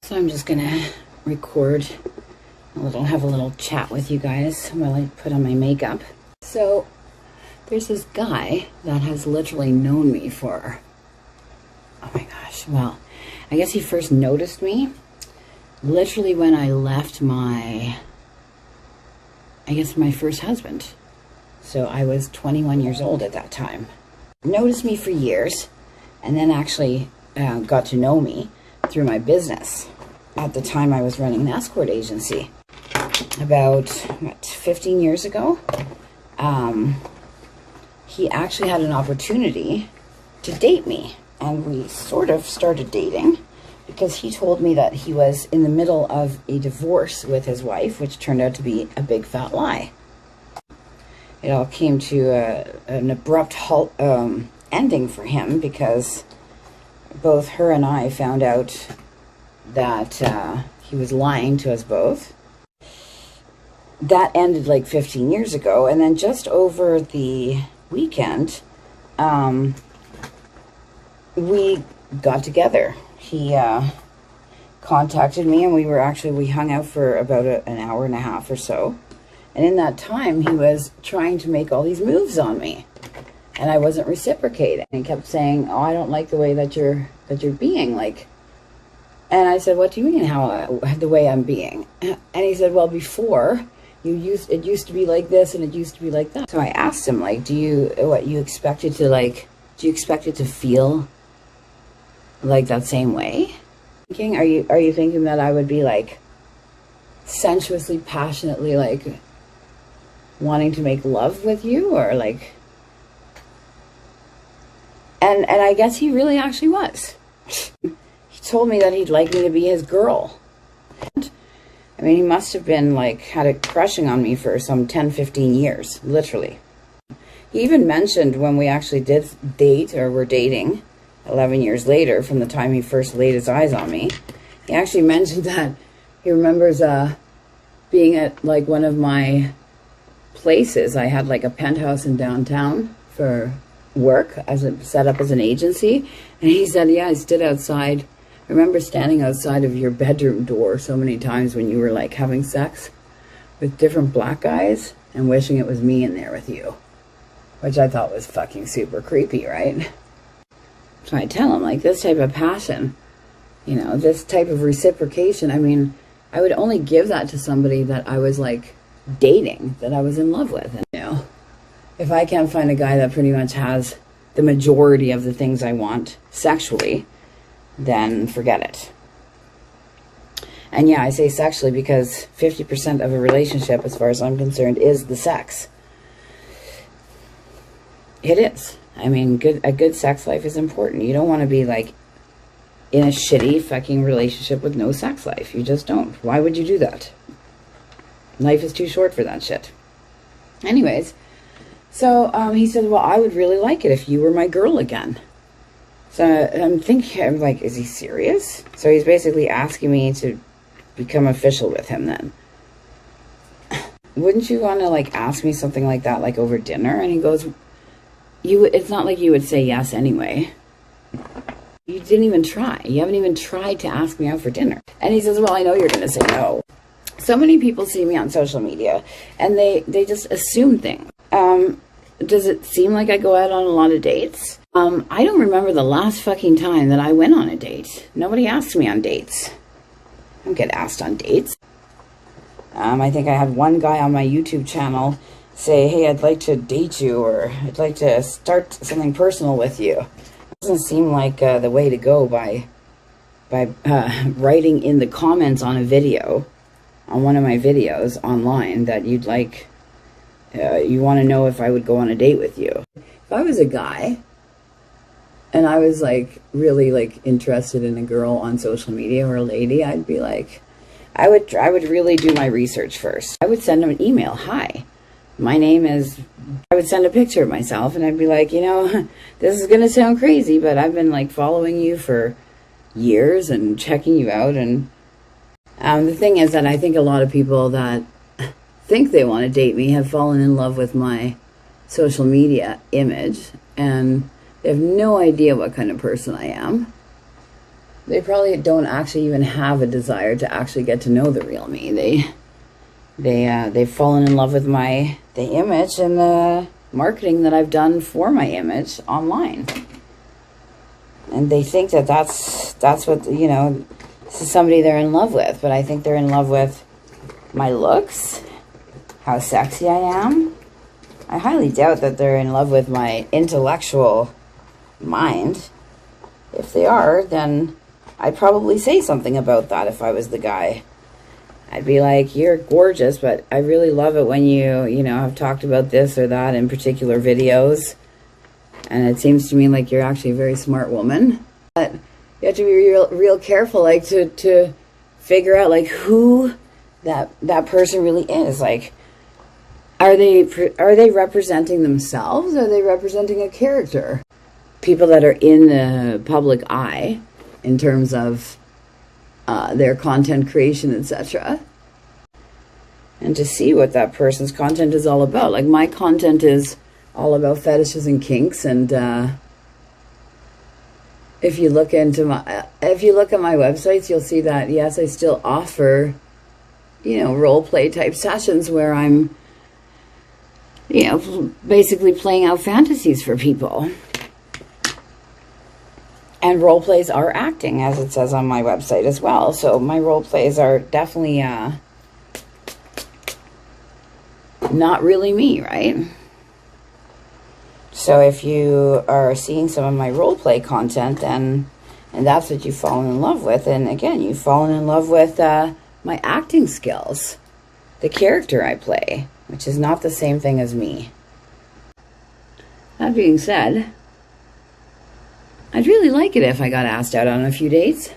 So I'm just gonna record have a little chat with you guys while I put on my makeup. So there's this guy that has literally known me for, oh my gosh, well, I guess he first noticed me literally when I left my first husband. So I was 21 years old at that time. Noticed me for years, and then actually got to know me through my business. At the time, I was running an escort agency. About, 15 years ago, he actually had an opportunity to date me. And we sort of started dating because he told me that he was in the middle of a divorce with his wife, which turned out to be a big fat lie. It all came to an abrupt ending for him because both her and I found out that he was lying to us both. That ended like 15 years ago, and then just over the weekend, we got together. He contacted me, and we hung out for about an hour and a half or so. And in that time, he was trying to make all these moves on me, and I wasn't reciprocating. And he kept saying, "Oh, I don't like the way that you're being like." And I said, "What do you mean the way I'm being?" And he said, "Well, before it used to be like this and it used to be like that." So I asked him, like, do you expect it to feel like that same way? Are you thinking that I would be like sensuously, passionately, like wanting to make love with you, or like? And I guess he really actually was. He told me that he'd like me to be his girl. I mean, he must have been like, had a crushing on me for some 10, 15 years, literally. He even mentioned when we actually did date, or were dating 11 years later from the time he first laid his eyes on me, he actually mentioned that he remembers being at like one of my places. I had like a penthouse in downtown for work set up as an agency. And he said, yeah, I stood outside. I remember standing outside of your bedroom door so many times when you were like having sex with different black guys and wishing it was me in there with you, which I thought was fucking super creepy, right? So I tell him, like, this type of passion, this type of reciprocation, I mean, I would only give that to somebody that I was like dating, that I was in love with. And, if I can't find a guy that pretty much has the majority of the things I want sexually, then forget it. And yeah, I say sexually because 50% of a relationship, as far as I'm concerned, is the sex. It is. I mean, a good sex life is important. You don't want to be like in a shitty fucking relationship with no sex life. You just don't. Why would you do that? Life is too short for that shit. Anyways, so he said, well, I would really like it if you were my girl again. So I'm like, is he serious? So he's basically asking me to become official with him then. Wouldn't you want to like ask me something like that, like over dinner? And he goes, it's not like you would say yes anyway. You didn't even try. You haven't even tried to ask me out for dinner. And he says, well, I know you're going to say no. So many people see me on social media and they just assume things. Does it seem like I go out on a lot of dates? I don't remember the last fucking time that I went on a date. Nobody asks me on dates. I don't get asked on dates. I think I had one guy on my YouTube channel say, hey, I'd like to date you, or I'd like to start something personal with you. It doesn't seem like the way to go by writing in the comments on a video, on one of my videos online, that you'd like, you want to know if I would go on a date with you. If I was a guy and I was like really like interested in a girl on social media, or a lady, I'd be like, I would really do my research first. I would send them an email. Hi, my name is, I would send a picture of myself and I'd be like, this is going to sound crazy, but I've been like following you for years and checking you out. And the thing is that I think a lot of people that think they want to date me have fallen in love with my social media image, and they have no idea what kind of person I am. they probably don't actually even have a desire to actually get to know the real me. They've fallen in love with the image and the marketing that I've done for my image online. And they think that that's what, you know, this is somebody they're in love with. But I think they're in love with my looks, how sexy I am. I highly doubt that they're in love with my intellectual mind. If they are, then I'd probably say something about that if I was the guy. I'd be like, you're gorgeous, but I really love it when you know, have talked about this or that in particular videos. And it seems to me like you're actually a very smart woman. But you have to be real careful, like, to figure out, like, who that person really is. Like, are they representing themselves? Are they representing a character? People that are in the public eye in terms of their content creation, etc. And to see what that person's content is all about. Like, my content is all about fetishes and kinks, and if you look at my websites, you'll see that yes, I still offer, you know, role play type sessions where I'm, you know, basically playing out fantasies for people. And role plays are acting, as it says on my website as well. So my role plays are definitely not really me, right? So if you are seeing some of my role play content, and that's what you've fallen in love with, and again, you've fallen in love with my acting skills, the character I play, which is not the same thing as me. That being said, I'd really like it if I got asked out on a few dates.